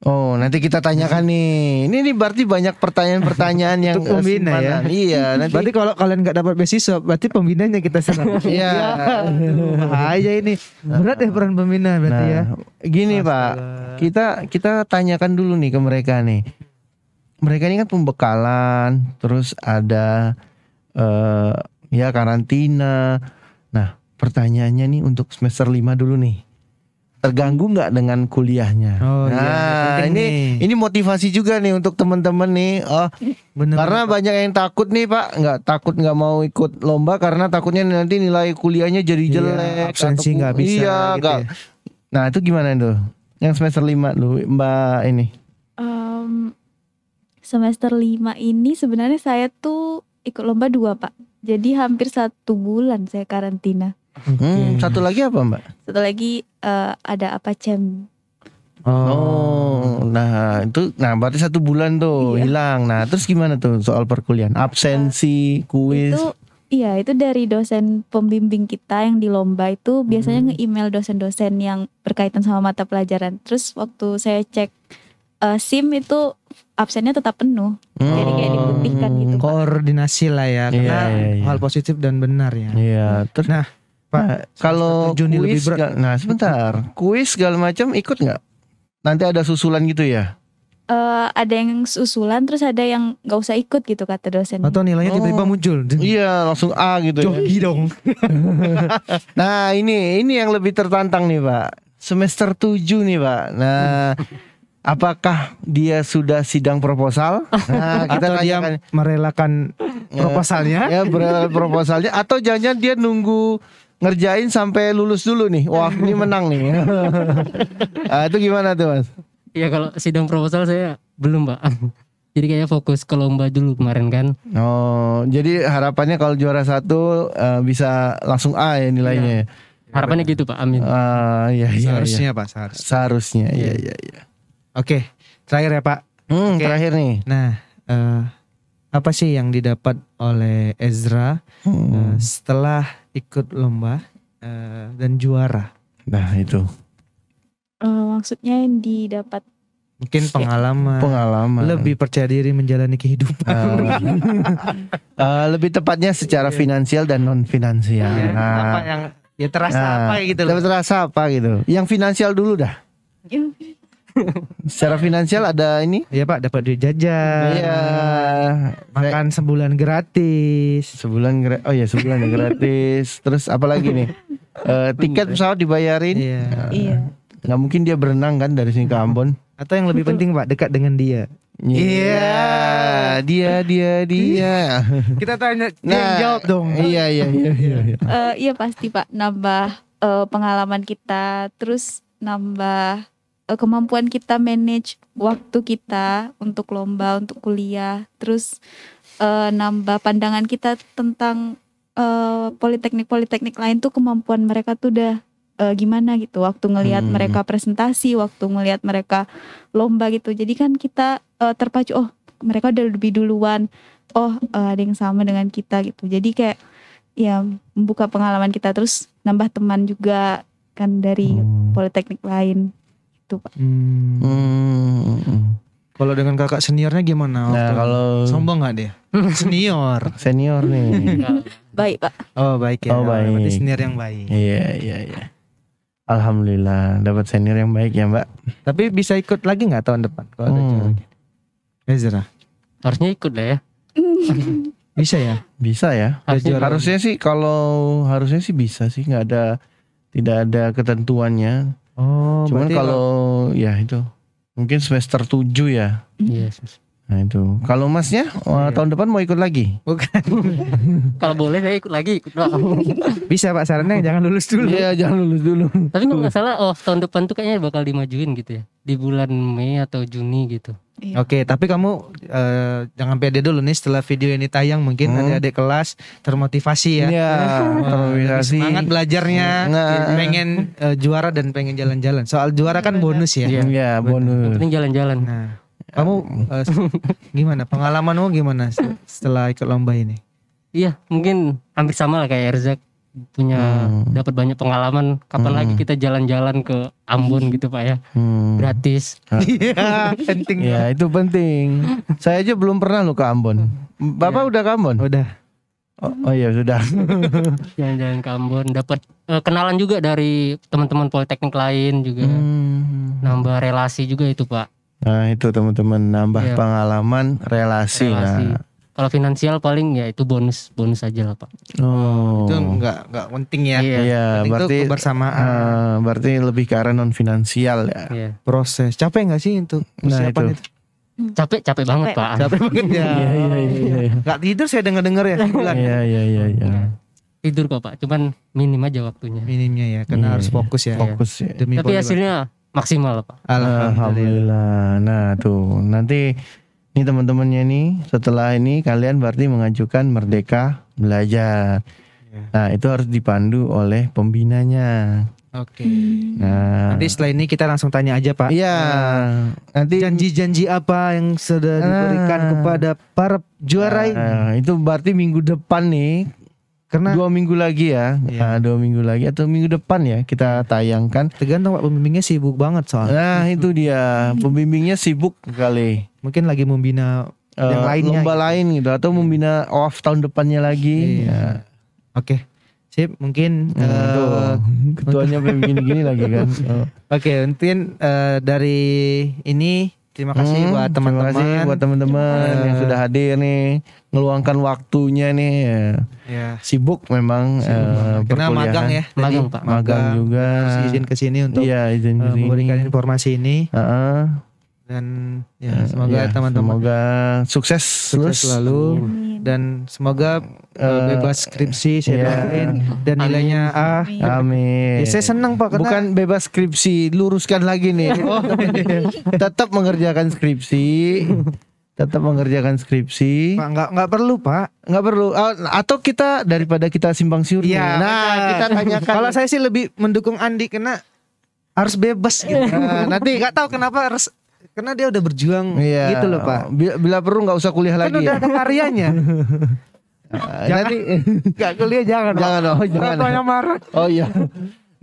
Oh, nanti kita tanyakan nih. Ini berarti banyak pertanyaan-pertanyaan yang Untuk pembina ya. Iya, nanti. Berarti kalau kalian nggak dapat beasiswa, berarti pembinanya kita serang. Iya. Bahaya ini. Berat ya peran pembina berarti ya. Gini Pak, kita tanyakan dulu nih ke mereka nih. Mereka ini kan pembekalan, terus ada ya karantina. Nah, pertanyaannya nih untuk semester 5 dulu nih. Terganggu nggak dengan kuliahnya? Oh iya, penting ini motivasi juga nih untuk teman-teman nih. Bener, Karena banyak yang takut nih Pak, nggak mau ikut lomba karena takutnya nanti nilai kuliahnya jadi jelek, absensi nggak bisa. Iya, gitu nggak. ya. Nah itu gimana tuh? Yang semester 5 lu Mbak ini? semester 5 ini sebenarnya saya tuh ikut lomba 2 Pak. Jadi hampir 1 bulan saya karantina. Satu lagi apa Mbak? Satu lagi ada apa cem. Oh, nah itu, berarti 1 bulan tuh Iya. hilang. Nah terus gimana tuh soal perkuliahan? Absensi, kuis? Itu dari dosen pembimbing kita yang di lomba itu biasanya nge-email dosen-dosen yang berkaitan sama mata pelajaran. Terus waktu saya cek SIM itu absennya tetap penuh. Jadi kayak diputihkan gitu Pak. Koordinasi lah ya, karena Iya. hal positif dan benar ya. Iya. Terus Nah, Pak, kalau Juni lebih kuis, berat. sebentar, kuis segala macam ikut nggak? Nanti ada susulan gitu ya? Ada yang susulan terus ada yang nggak usah ikut gitu kata dosen. Atau nilainya tiba-tiba muncul. Iya, langsung A gitu. Jogi dong. Nah ini yang lebih tertantang nih Pak. Semester 7 nih Pak. Nah apakah dia sudah sidang proposal? Nah kita Atau dia tanyakan. merelakan proposalnya. Ya beralasan proposalnya. Atau jangan dia nunggu ngerjain sampai lulus dulu nih. Wah ini menang nih. Itu gimana tuh Mas? Ya kalau sidang proposal saya belum Pak. Jadi kayaknya fokus ke lomba dulu kemarin kan. Oh jadi harapannya kalau juara 1 bisa langsung A ya nilainya. Harapannya gitu Pak, amin. Iya. Seharusnya Pak, seharusnya. Seharusnya. Iya. Oke, terakhir ya Pak. Oke. Terakhir nih. Nah, apa sih yang didapat oleh Ezra setelah ikut lomba dan juara? Nah itu Maksudnya yang didapat Mungkin pengalaman, pengalaman. lebih percaya diri menjalani kehidupan. Lebih tepatnya secara finansial dan non finansial. Apa yang ya terasa apa gitu loh. Terasa apa gitu. Yang finansial dulu dah. Secara finansial ada ini. Iya Pak, dapat duit jajan. Iya. Makan sebulan gratis. Sebulan sebulan gratis. Terus apa lagi nih? Tiket pesawat dibayarin. Iya. iya. Nggak mungkin dia berenang kan dari sini ke Ambon. Atau yang lebih penting Pak, dekat dengan dia. Iya. Dia. Kita tanya, dia jawab dong. Iya. Iya pasti Pak, nambah pengalaman kita, terus nambah kemampuan kita manage waktu kita untuk lomba, untuk kuliah, terus nambah pandangan kita tentang politeknik lain tuh kemampuan mereka tuh udah gimana gitu waktu ngelihat mereka presentasi, waktu ngelihat mereka lomba gitu. Jadi kan kita terpacu, mereka udah lebih duluan, ada yang sama dengan kita gitu. Jadi kayak ya membuka pengalaman kita, terus nambah teman juga kan dari politeknik lain gitu Pak. Kalau dengan kakak seniornya gimana? Nah kalau Sombong gak dia? Senior nih. Baik Pak. Oh baik ya. Oh, baik. Berarti senior yang baik. Iya. Alhamdulillah dapat senior yang baik ya Mbak. Tapi bisa ikut lagi nggak tahun depan kalau ada cara gitu? Ezra Harusnya ikut lah ya. bisa ya? Bisa ya. Harusnya sih bisa sih, tidak ada ketentuannya. Oh, Cuman berarti kalau ya itu mungkin semester 7 ya. Iya. Nah itu. Kalau Masnya tahun depan mau ikut lagi? bukan. Kalau boleh saya ikut lagi, ikut doang. Bisa Pak, sarannya jangan lulus dulu. Iya jangan lulus dulu. Tapi kalau nggak salah, tahun depan tuh kayaknya bakal dimajuin gitu ya, di bulan Mei atau Juni gitu. Oke, tapi kamu jangan pede dulu nih, setelah video ini tayang mungkin adik-adik kelas termotivasi ya. Iya. Termotivasi. Semangat belajarnya, pengen juara dan pengen jalan-jalan. Soal juara kan bonus ya. Iya bonus. Yang penting jalan-jalan. Nah, kamu gimana? Pengalamanmu gimana setelah ikut lomba ini? Iya, mungkin hampir sama lah kayak Erzak, punya dapat banyak pengalaman. Kapan lagi kita jalan-jalan ke Ambon gitu Pak ya, gratis. Iya, penting. Ya itu penting. Saya aja belum pernah lo ke Ambon. Bapak udah ke Ambon? Udah. Oh iya sudah. Jalan-jalan ke Ambon, dapat kenalan juga dari teman-teman politeknik lain juga. Nambah relasi juga itu Pak. Nah itu teman-teman, nambah Iya. pengalaman, relasi. Nah. Kalau finansial paling ya itu bonus aja lah Pak. Oh. Itu enggak penting ya. Iya, Penting berarti itu kebersamaan. berarti lebih ke arah non finansial ya. Iya. Proses. Capek enggak sih untuk persiapan itu? Capek banget Pak. Capek banget ya. Iya. Enggak tidur saya dengar-dengar ya sebulan. Iya. Tidur kok Pak, cuman minim aja waktunya. Minimnya ya, karena harus fokus ya. Fokus ya. Demi Tapi politik. hasilnya maksimal Pak. Alhamdulillah. Alhamdulillah. Nah tuh nanti Ini teman-temannya nih, setelah ini kalian berarti mengajukan Merdeka Belajar. Nah, itu harus dipandu oleh pembinanya. Oke. Nah, Nanti setelah ini kita langsung tanya aja Pak. iya. Nanti Janji-janji apa yang sudah diberikan kepada para juara ini? itu berarti minggu depan nih. Karena 2 minggu lagi ya. Iya. 2 minggu lagi atau minggu depan ya kita tayangkan. tergantung Pak pembimbingnya sibuk banget soalnya. Nah, itu dia. Pembimbingnya sibuk kali. Mungkin lagi membina yang lainnya. Lomba gitu. lain gitu atau membina OAF tahun depannya lagi. Iya. Oke. Sip, mungkin Tuh, ketuanya pengen gini-gini lagi kan. Oke, mungkin dari ini terima kasih buat Terima kasih teman-teman. buat teman-teman yang sudah hadir nih, ngeluangkan waktunya nih. Ya. Sibuk memang Karena perkuliahan. magang ya. tadi. Magang, Pak. Magang juga. Harus izin ke sini untuk Iya, izin ke sini. memberikan informasi ini Heeh. dan ya semoga Iya, teman-teman semoga sukses sukses selalu dan semoga bebas skripsi lain dan nilainya A. Amin. Ya, saya senang Pak karena Bukan bebas skripsi, luruskan lagi nih. Tetap mengerjakan skripsi. Tetap mengerjakan skripsi. Pak nggak perlu Pak. Nggak perlu. Atau kita daripada kita simpang siur. nih. Iya. Nah, benar. kita tanyakan. Kalau saya sih lebih mendukung Andi karena harus bebas gitu. nanti nggak tahu kenapa harus karena dia udah berjuang iya, gitu loh Pak. Bila perlu nggak usah kuliah Kan lagi udah ya. ada karyanya. Nanti Gak kuliah jangan. Pak. jangan jangan. Orang tuanya marah. Oh iya.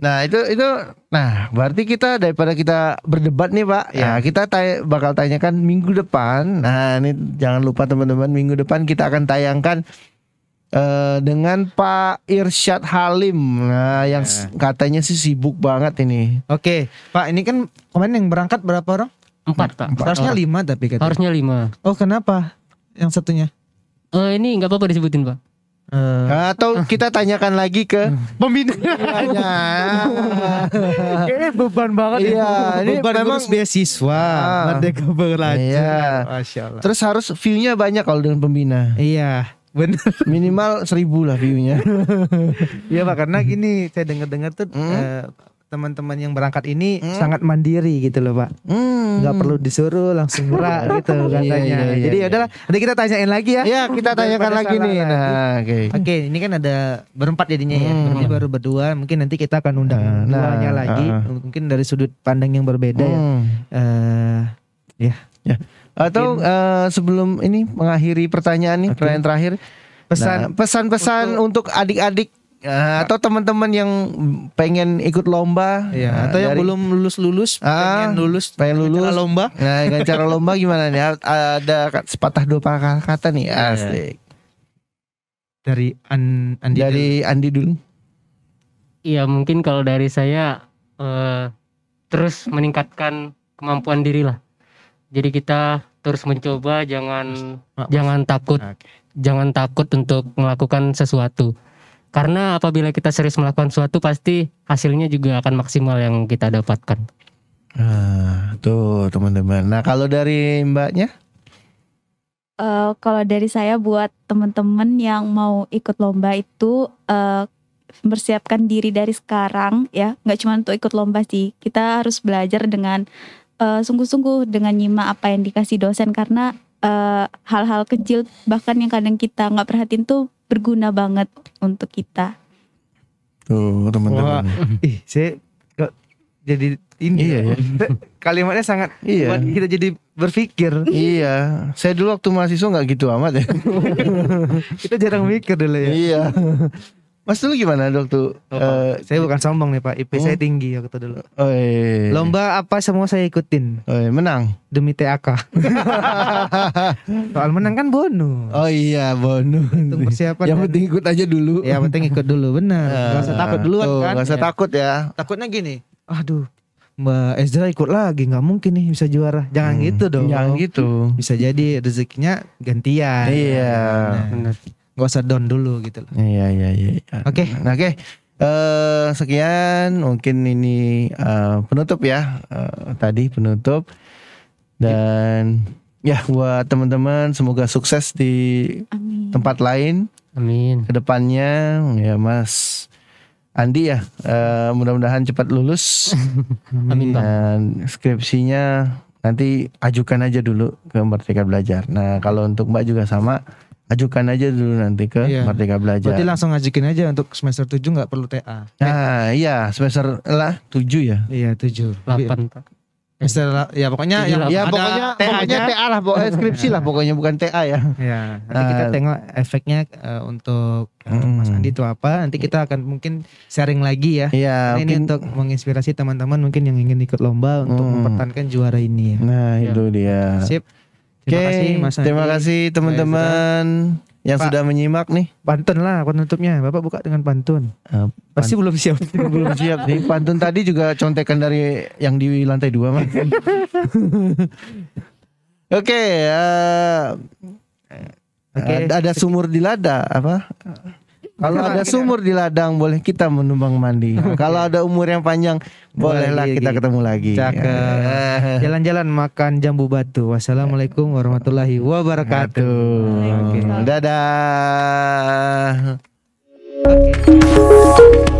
Nah itu nah berarti kita daripada kita berdebat nih Pak ya kita bakal tanyakan minggu depan. Nah ini jangan lupa teman-teman minggu depan kita akan tayangkan dengan Pak Irsyad Halim. Nah yang katanya sih sibuk banget ini. Oke Pak ini kan kemarin yang berangkat berapa orang? 4 Pak. Harusnya 5 tapi katanya. Harusnya 5. Oh kenapa? Yang satunya? Ini nggak apa-apa disebutin Pak. Atau kita tanyakan lagi ke pembinanya. Kayaknya beban banget. Iya, ini beban memang ngurus beasiswa, Merdeka Belajar. Iya. Masya Allah. Terus harus view-nya banyak kalau dengan pembina. Iya, benar. Minimal 1.000 lah view-nya. Iya Pak, karena gini saya dengar-dengar tuh teman-teman yang berangkat ini sangat mandiri gitu loh Pak. Nggak perlu disuruh langsung gerak gitu katanya. iya, Jadi iya. udahlah, nanti kita tanyain lagi ya. Ya kita tanyakan Daripada lagi salah nih. lagi. Nah, oke. Oke, ini kan ada berempat jadinya ya. Berarti baru berdua. Mungkin nanti kita akan undang duanya lagi. Mungkin dari sudut pandang yang berbeda ya. Ya. Ya. Atau sebelum ini mengakhiri pertanyaan nih, pertanyaan terakhir. Pesan-pesan untuk adik-adik atau teman-teman yang pengen ikut lomba. Iya, atau yang belum lulus pengen lulus acara lomba. Nah, dengan cara lomba gimana nih? Ada sepatah dua patah kata nih. Asik. Dari Andi. Dari Andi dulu. Iya mungkin kalau dari saya terus meningkatkan kemampuan diri lah. Jadi kita terus mencoba, jangan takut, jangan takut untuk melakukan sesuatu. Karena apabila kita serius melakukan sesuatu pasti hasilnya juga akan maksimal yang kita dapatkan. Tuh teman-teman. Nah kalau dari Mbaknya? Kalau dari saya buat teman-teman yang mau ikut lomba itu mempersiapkan diri dari sekarang ya, nggak cuma untuk ikut lomba sih. Kita harus belajar dengan sungguh-sungguh dengan nyimak apa yang dikasih dosen karena hal-hal kecil bahkan yang kadang kita nggak perhatiin tuh berguna banget untuk kita. Tuh teman-teman. Saya kok jadi ini. Iya ya. Kalimatnya sangat Iya. buat kita jadi berpikir. Iya. Saya dulu waktu mahasiswa nggak gitu amat ya. Kita jarang mikir dulu ya. Iya. Mas dulu gimana waktu? Saya bukan sombong nih Pak, IP saya tinggi waktu dulu. Lomba apa semua saya ikutin menang. demi TAK. Soal menang kan bonus. Oh iya bonus. Untuk persiapan. Yang penting ikut aja dulu. Ya penting ikut dulu benar. Gak usah takut duluan kan. Gak usah takut ya. Takutnya gini. Aduh, Mbak Ezra ikut lagi, nggak mungkin nih bisa juara. Jangan gitu dong. Jangan gitu. Bisa jadi rezekinya gantian. Iya. Benar. Gak usah down dulu gitu loh. Iya. Oke. Oke. Sekian mungkin ini penutup ya. Tadi penutup. Dan ya buat teman-teman semoga sukses di tempat lain. Amin. Kedepannya ya Mas Andi ya mudah-mudahan cepat lulus. Amin Bang. Dan skripsinya nanti ajukan aja dulu ke Merdeka Belajar. Nah kalau untuk Mbak juga sama, ajukan aja dulu nanti ke Merdeka Belajar. Berarti langsung ajukin aja untuk semester 7 nggak perlu TA. Nah iya semester lah 7 ya. Iya 7. 8 Pak. Semester ya pokoknya yang Ya ada pokoknya TA lah, pokoknya skripsi lah pokoknya, bukan TA ya. Ya, nanti kita tengok efeknya untuk Mas Andi itu apa. Nanti kita akan mungkin sharing lagi ya. Iya, Ini untuk menginspirasi teman-teman mungkin yang ingin ikut lomba untuk mempertahankan juara ini ya. Nah itu dia. Sip. Oke, Terima kasih Mas Andi. terima kasih teman-teman yang Pak, sudah menyimak nih. Pantun lah penutupnya. Bapak buka dengan pantun. Pasti belum siap. Belum siap nih. Pantun tadi juga contekan dari yang di lantai 2 Mas. Oke, ada sumur di lada apa? Kalau ada sumur di ladang boleh kita menumpang mandi. Kalau ada umur yang panjang bolehlah kita ketemu lagi. Cakep. Jalan-jalan makan jambu batu. Wassalamualaikum warahmatullahi wabarakatuh. Dadah. Oke.